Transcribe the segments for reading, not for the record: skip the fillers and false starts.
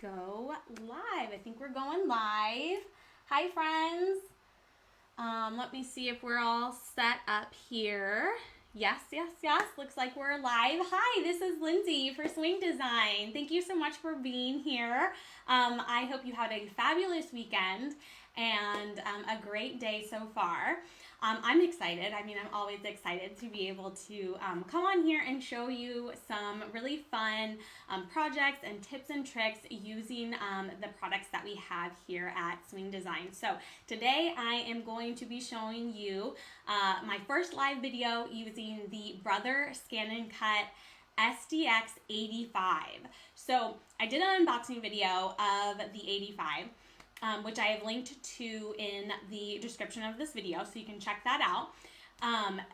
go live. I think we're going live. Hi, friends. Let me see if we're all set up here. Yes. Looks like we're live. Hi, this is Lindsay for Swing Design. Thank you so much for being here. I hope you had a fabulous weekend and a great day so far. I'm excited. I'm always excited to be able to come on here and show you some really fun projects and tips and tricks using the products that we have here at Swing Design. So today I am going to be showing you my first live video using the Brother ScanNCut SDX85. So I did an unboxing video of the 85. Which I have linked to in the description of this video, so you can check that out.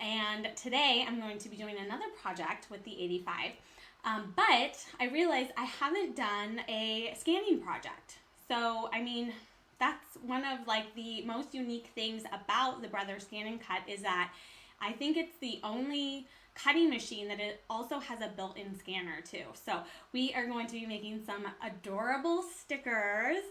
And today I'm going to be doing another project with the 85, but I realized I haven't done a scanning project. So, that's one of the most unique things about the Brother ScanNCut is that I think it's the only cutting machine that it also has a built-in scanner too. So we are going to be making some adorable stickers.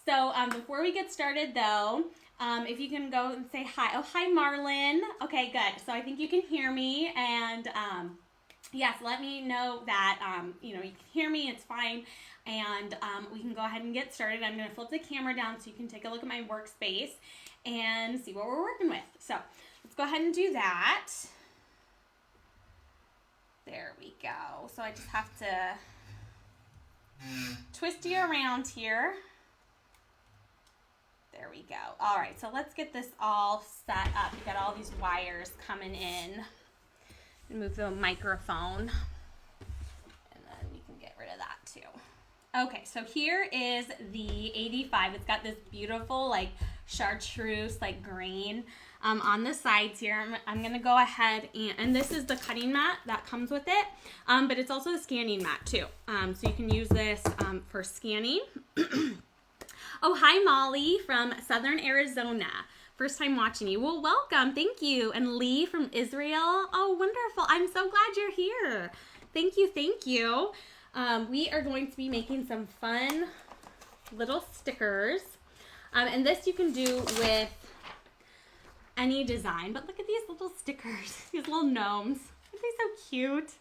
So before we get started though, if you can go and say hi. Oh, hi Marlon. Okay, good. So I think you can hear me, and yes, let me know that you can hear me, it's fine. And we can go ahead and get started. I'm gonna flip the camera down so you can take a look at my workspace and see what we're working with. So let's go ahead and do that. There we go. So I just have to twist you around here. There we go. All right, so let's get this all set up. We got all these wires coming in. Move the microphone, and then we can get rid of that too. Okay, so here is the 85. It's got this beautiful chartreuse green on the sides here. I'm gonna go ahead and this is the cutting mat that comes with it, but it's also a scanning mat too. So you can use this for scanning. Oh, hi, Molly from Southern Arizona. First time watching you. Well, welcome. Thank you. And Lee from Israel. Oh, wonderful. I'm so glad you're here. Thank you. We are going to be making some fun little stickers. And this you can do with any design. But look at these little stickers. These little gnomes. Aren't they so cute?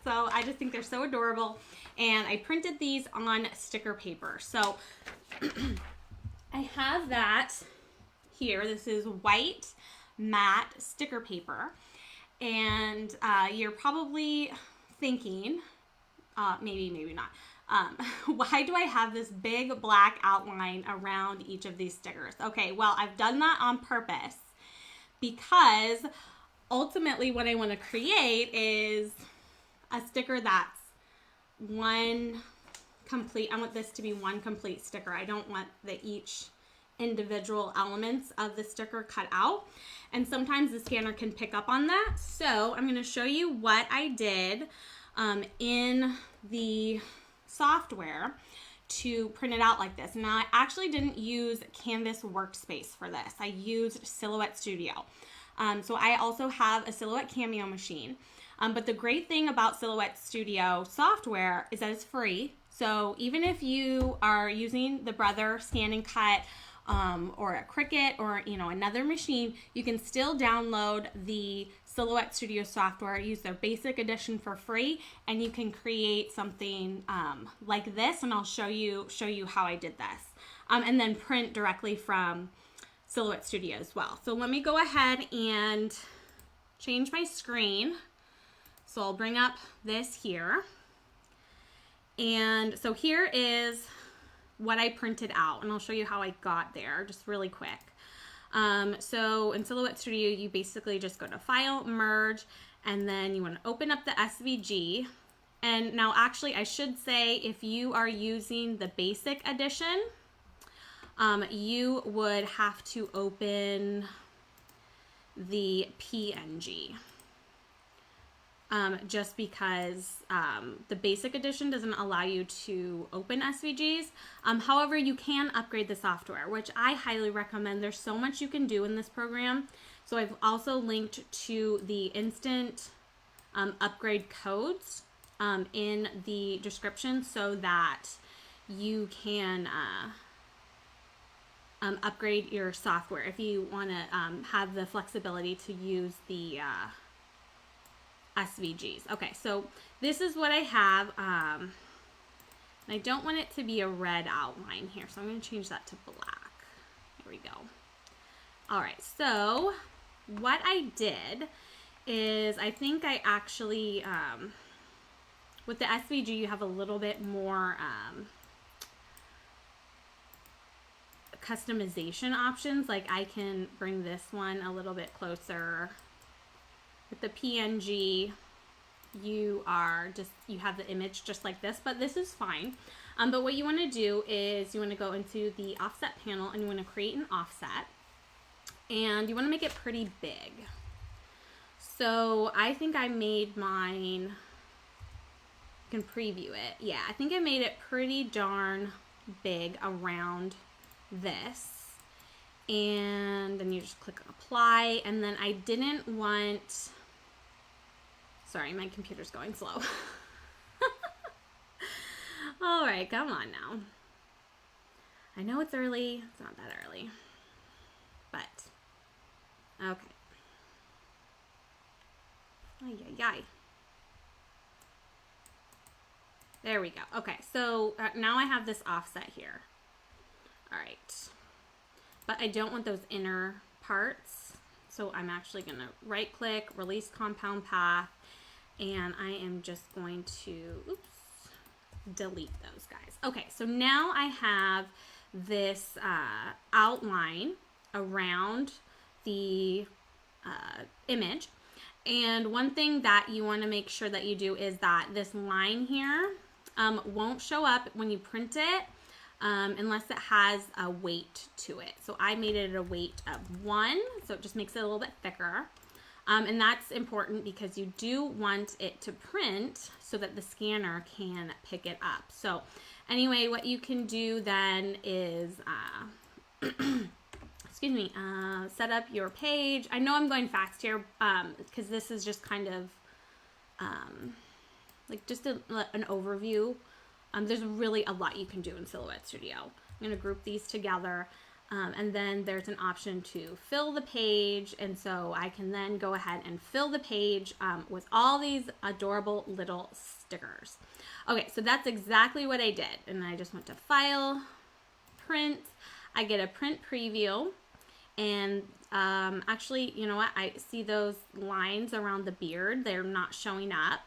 So I just think they're so adorable. And I printed these on sticker paper. So I have that here. This is white matte sticker paper. And you're probably thinking, maybe not, why do I have this big black outline around each of these stickers? Okay, well, I've done that on purpose because ultimately what I want to create is a sticker that's one complete. I want this to be one complete sticker. I don't want each individual elements of the sticker cut out. And sometimes the scanner can pick up on that. So I'm going to show you what I did in the software to print it out like this. Now I actually didn't use Canvas Workspace for this. I used Silhouette Studio. So I also have a Silhouette Cameo machine. But the great thing about Silhouette Studio software is that it's free. So even if you are using the Brother ScanNCut or a Cricut or another machine, you can still download the Silhouette Studio software, use their basic edition for free, and you can create something like this. And I'll show you how I did this, and then print directly from Silhouette Studio as well. So let me go ahead and change my screen. So I'll bring up this here. And so here is what I printed out, and I'll show you how I got there just really quick. So in Silhouette Studio, you basically just go to File, Merge, and then you want to open up the SVG. And now actually I should say if you are using the basic edition, you would have to open the PNG. Just because the basic edition doesn't allow you to open SVGs. However, you can upgrade the software, which I highly recommend. There's so much you can do in this program. So I've also linked to the instant upgrade codes in the description so that you can upgrade your software if you want to have the flexibility to use the SVGs. Okay, so this is what I have. I don't want it to be a red outline here, so I'm going to change that to black. There we go. All right, so what I did is I think I actually, with the SVG, you have a little bit more customization options. Like I can bring this one a little bit closer. With the PNG, you have the image just like this, but this is fine. But what you want to do is you want to go into the offset panel and you want to create an offset, and you want to make it pretty big. So I think I made mine, you can preview it. Yeah, I think I made it pretty darn big around this. And then you just click apply, and then I didn't want, sorry, my computer's going slow. All right, come on now. I know it's early. It's not that early. But, okay. Ay, ay, ay. There we go. Okay, so now I have this offset here. All right. But I don't want those inner parts. So I'm actually going to right click, release compound path, and I am just going to, oops, delete those guys. Okay, so now I have this outline around the image. And one thing that you want to make sure that you do is that this line here won't show up when you print it unless it has a weight to it. So I made it a weight of 1, so it just makes it a little bit thicker. And that's important because you do want it to print so that the scanner can pick it up. So anyway, what you can do then is, excuse me, set up your page. I know I'm going fast here because this is just kind of like just an overview. There's really a lot you can do in Silhouette Studio. I'm going to group these together. And then there's an option to fill the page, and so I can then go ahead and fill the page with all these adorable little stickers. Okay, so that's exactly what I did, and I just went to File, Print. I get a print preview, and actually, you know what? I see those lines around the beard. They're not showing up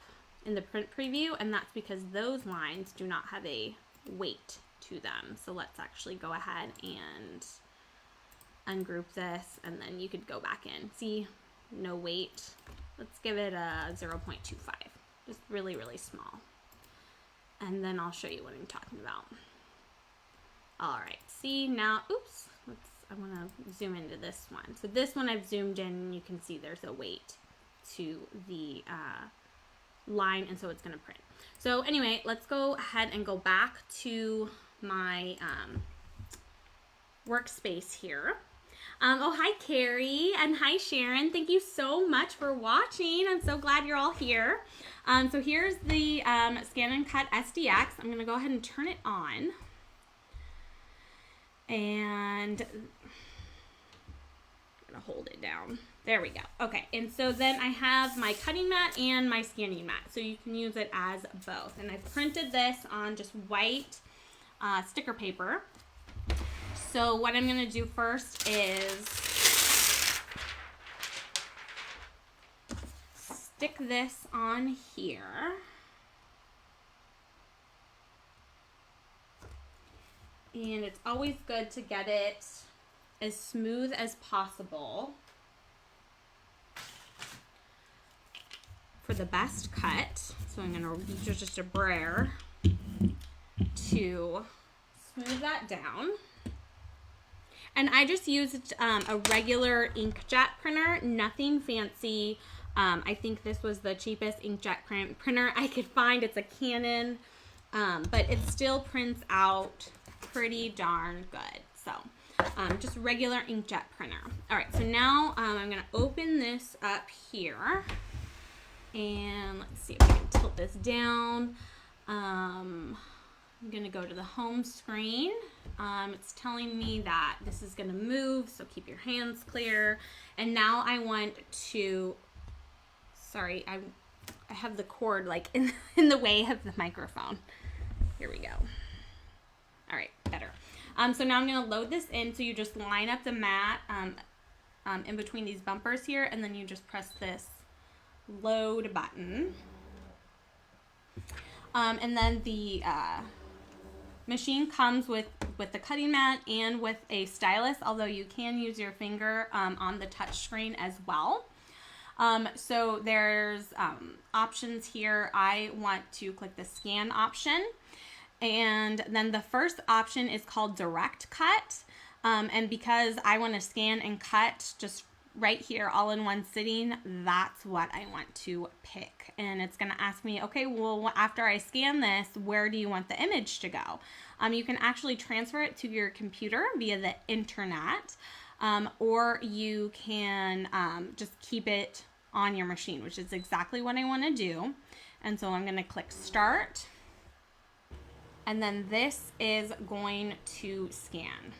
in the print preview, and that's because those lines do not have a weight to them. So let's actually go ahead and ungroup this, and then you could go back in. See, no weight. Let's give it a 0.25, just really, really small. And then I'll show you what I'm talking about. All right, see now, oops, I want to zoom into this one. So this one I've zoomed in, and you can see there's a weight to the line, and so it's going to print. So anyway, let's go ahead and go back to my workspace here. Oh, hi Carrie, and hi Sharon. Thank you so much for watching. I'm so glad you're all here. So here's the ScanNCut SDX. I'm going to go ahead and turn it on. And I'm going to hold it down. There we go. Okay, and so then I have my cutting mat and my scanning mat, so you can use it as both. And I printed this on just white sticker paper. So what I'm going to do first is stick this on here. And it's always good to get it as smooth as possible for the best cut. So I'm going to use just a brayer to smooth that down. And I just used a regular inkjet printer, nothing fancy. I think this was the cheapest inkjet printer I could find. It's a Canon, but it still prints out pretty darn good. So just regular inkjet printer. All right, so now I'm going to open this up here. And let's see if I can tilt this down. I'm gonna go to the home screen. It's telling me that this is gonna move, so keep your hands clear. And now I want to, sorry, I have the cord like in the way of the microphone. Here we go. All right, better. So now I'm gonna load this in. So you just line up the mat in between these bumpers here, and then you just press this load button. And then the machine comes with the cutting mat and with a stylus, although you can use your finger on the touch screen as well. So there's options here. I want to click the scan option, and then the first option is called direct cut. And because I want to scan and cut just right here all in one sitting, that's what I want to pick. And it's going to ask me, okay, well, after I scan this, where do you want the image to go? You can actually transfer it to your computer via the internet, or you can just keep it on your machine, which is exactly what I want to do. And so I'm going to click start, and then this is going to scan.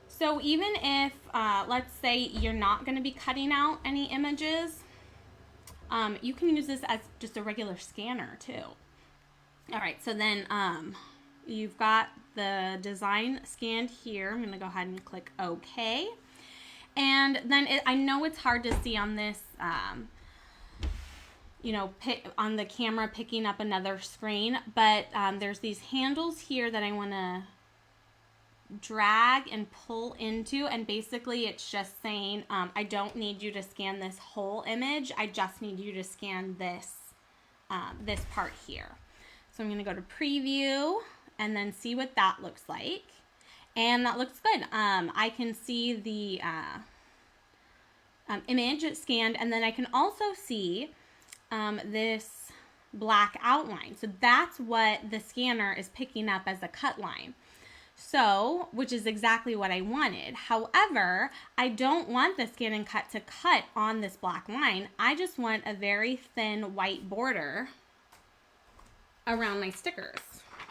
So even if, let's say you're not going to be cutting out any images, you can use this as just a regular scanner too. All right, so then you've got the design scanned here. I'm going to go ahead and click OK. And then I know it's hard to see on this, you know, on the camera picking up another screen, but there's these handles here that I want to drag and pull into, and basically it's just saying I don't need you to scan this whole image, I just need you to scan this this part here. So I'm going to go to preview and then see what that looks like, and that looks good. I can see the image scanned, and then I can also see this black outline. So that's what the scanner is picking up as a cut line. So, which is exactly what I wanted. However, I don't want the scan and cut to cut on this black line. I just want a very thin white border around my stickers,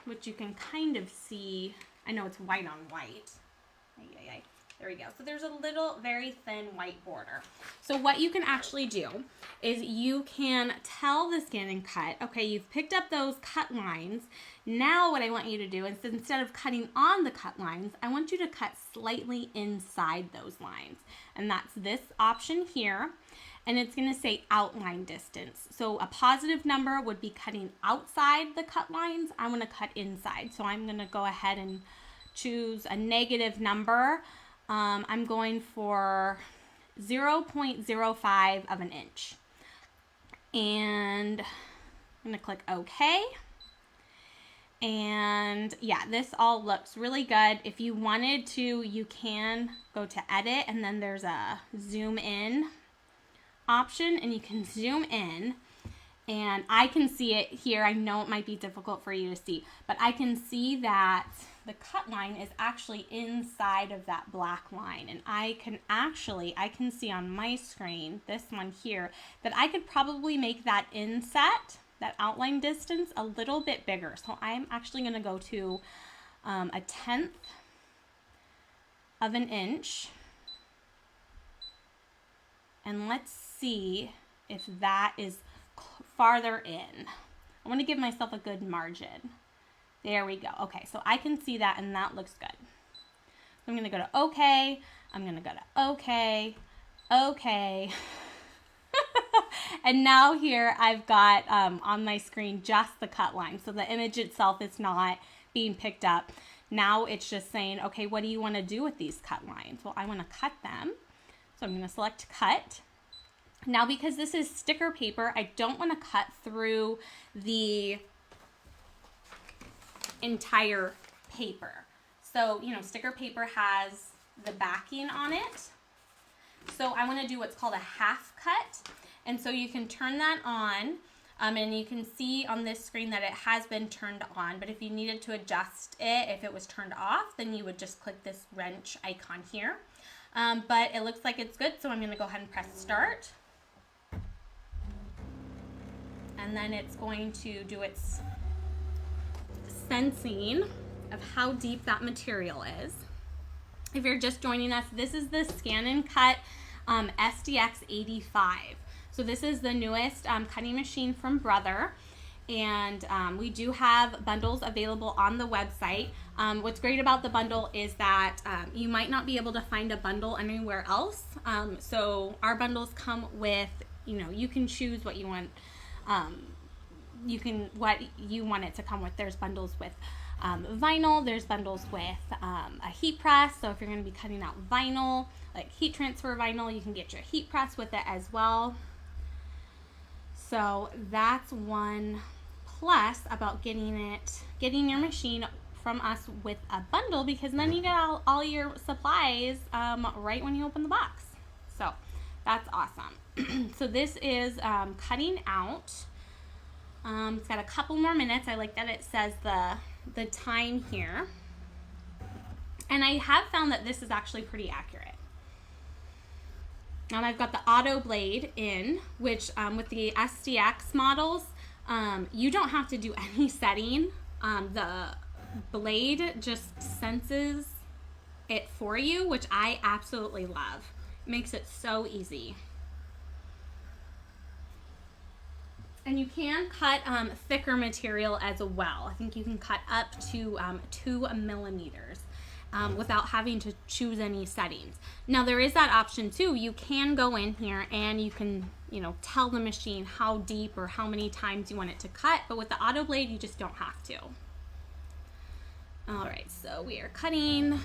which you can kind of see. I know it's white on white. There we go. So there's a little very thin white border. So what you can actually do is you can tell the scan and cut, okay, you've picked up those cut lines. Now what I want you to do is, instead of cutting on the cut lines, I want you to cut slightly inside those lines. And that's this option here. And it's going to say outline distance. So a positive number would be cutting outside the cut lines. I want to cut inside. So I'm going to go ahead and choose a negative number. I'm going for 0.05 of an inch. And I'm going to click OK. And yeah, this all looks really good. If you wanted to, you can go to edit, and then there's a zoom in option, and you can zoom in, and I can see it here. I know it might be difficult for you to see, but I can see that the cut line is actually inside of that black line, and I can see on my screen, this one here, that I could probably make that inset, that outline distance, a little bit bigger. So I'm actually going to go to 1/10 of an inch, and let's see if that is farther in. I want to give myself a good margin. There we go. Okay, so I can see that, and that looks good. So I'm going to go to OK. I'm going to go to OK. OK. And now here I've got on my screen just the cut line. So the image itself is not being picked up. Now it's just saying, okay, what do you want to do with these cut lines? Well, I want to cut them. So I'm going to select cut. Now, because this is sticker paper, I don't want to cut through the entire paper. So, you know, sticker paper has the backing on it. So I want to do what's called a half cut. And so you can turn that on, and you can see on this screen that it has been turned on. But if you needed to adjust it, if it was turned off, then you would just click this wrench icon here. But it looks like it's good, so I'm going to go ahead and press start. and then it's going to do its sensing of how deep that material is. If you're just joining us, this is the ScanNCut SDX 85. So this is the newest cutting machine from Brother, and we do have bundles available on the website. What's great about the bundle is that you might not be able to find a bundle anywhere else. So our bundles come with, you can choose what you want. What you want it to come with. There's bundles with vinyl. There's bundles with a heat press. So if you're going to be cutting out vinyl, like heat transfer vinyl, you can get your heat press with it as well. So that's one plus about getting your machine from us with a bundle, because then you get all your supplies right when you open the box. So that's awesome. So this is cutting out. It's got a couple more minutes. I like that it says the time here. And I have found that this is actually pretty accurate. And I've got the auto blade in, which with the SDX models, you don't have to do any setting. The blade just senses it for you, which I absolutely love. It makes it so easy. And you can cut thicker material as well. I think you can cut up to 2 millimeters without having to choose any settings. Now there is that option too. You can go in here and you can, tell the machine how deep or how many times you want it to cut. But with the auto blade, you just don't have to. All right, so we are cutting.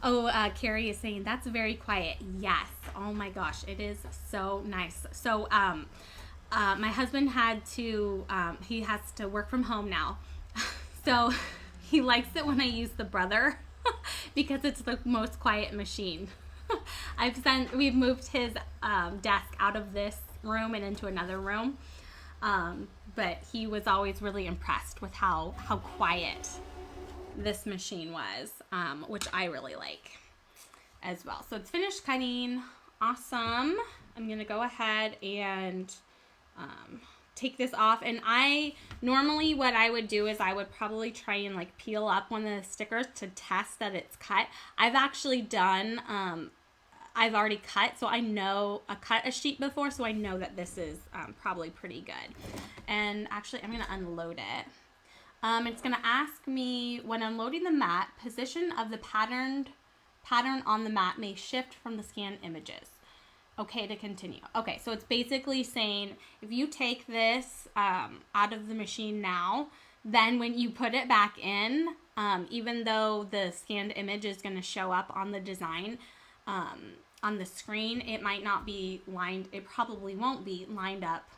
Oh, Carrie is saying that's very quiet. Yes. Oh my gosh, it is so nice. So, my husband he has to work from home now. So he likes it when I use the Brother because it's the most quiet machine. We've moved his desk out of this room and into another room. But he was always really impressed with how quiet this machine was, which I really like as well. So it's finished cutting. Awesome. I'm going to go ahead and take this off. And normally what I would do is I would probably try and like peel up one of the stickers to test that it's cut. I've actually done, I've already cut, so I know I cut a sheet before, so I know that this is probably pretty good. And actually I'm going to unload it. It's going to ask me, when unloading the mat, position of the pattern on the mat may shift from the scanned images. Okay, to continue. Okay, so it's basically saying if you take this out of the machine now, then when you put it back in, even though the scanned image is going to show up on the design on the screen, it might not be lined, it probably won't be lined up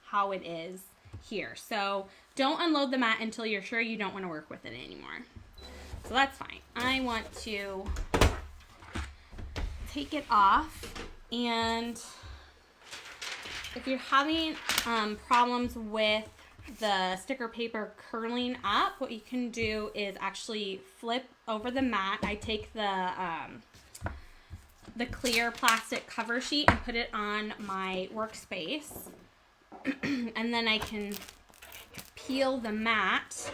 how it is here. So don't unload the mat until you're sure you don't want to work with it anymore. So that's fine. I want to take it off. And if you're having problems with the sticker paper curling up, what you can do is actually flip over the mat. I take the clear plastic cover sheet and put it on my workspace. And then I can peel the mat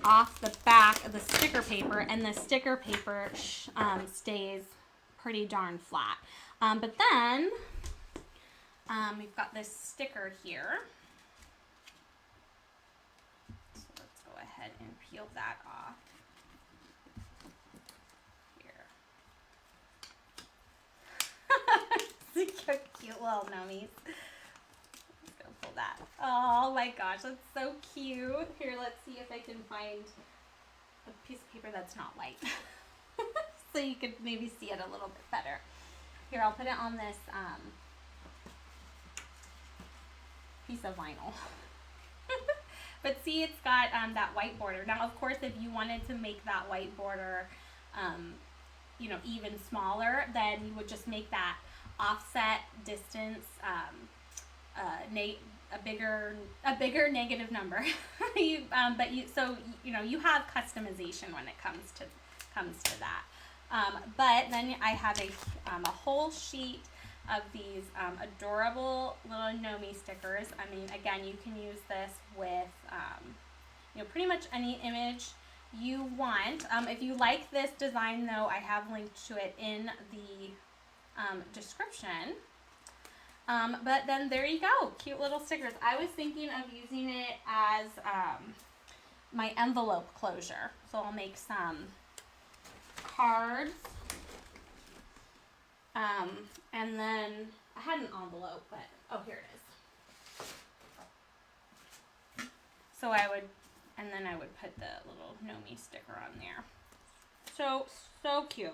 off the back of the sticker paper, and the sticker paper stays pretty darn flat. But then we've got this sticker here. So let's go ahead and peel that off. Here. Cute little nummies. That. Oh my gosh, that's so cute. Here, let's see if I can find a piece of paper that's not white. So you could maybe see it a little bit better. Here, I'll put it on this piece of vinyl. But see, it's got that white border. Now, of course, if you wanted to make that white border even smaller, then you would just make that offset distance a bigger negative number. You have customization when it comes to that. But then I have a whole sheet of these adorable little Nomi stickers. I mean, again, you can use this with, you know, pretty much any image you want. If you like this design, though, I have linked to it in the description. But then there you go, cute little stickers. I was thinking of using it as my envelope closure. So I'll make some cards. And then I had an envelope, but oh, here it is. So I would, and then I would put the little Nomi sticker on there. So cute.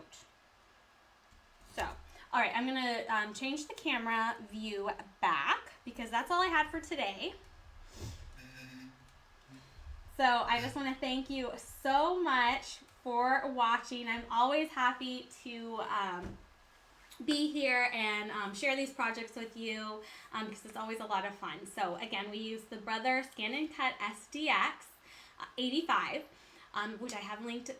So, all right, I'm gonna change the camera view back because that's all I had for today. So I just want to thank you so much for watching. I'm always happy to be here and share these projects with you because it's always a lot of fun. So again, we use the Brother ScanNCut SDX 85, which I have linked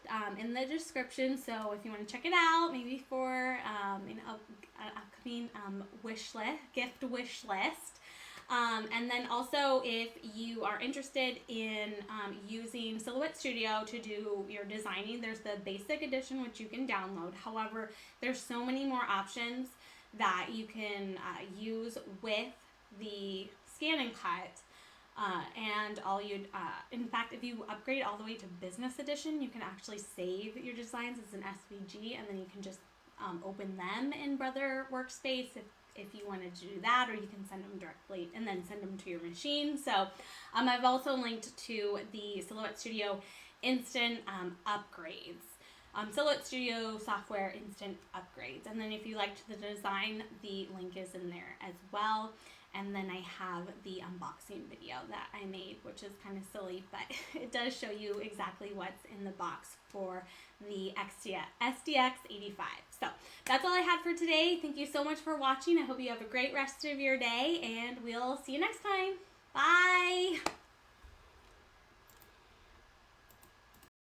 in the description. So if you want to check it out, maybe for an upcoming gift wish list. And then also, if you are interested in using Silhouette Studio to do your designing, there's the basic edition, which you can download. However, there's so many more options that you can use with the ScanNCut. And in fact, if you upgrade all the way to Business Edition, you can actually save your designs as an SVG, and then you can just open them in Brother Workspace if you wanted to do that, or you can send them directly and then send them to your machine. So I've also linked to the Silhouette Studio Instant Upgrades. Silhouette Studio software instant upgrades. And then if you liked the design, the link is in there as well. And then I have the unboxing video that I made, which is kind of silly, but it does show you exactly what's in the box for the SDX 85. So that's all I had for today. Thank you so much for watching. I hope you have a great rest of your day, and we'll see you next time. Bye!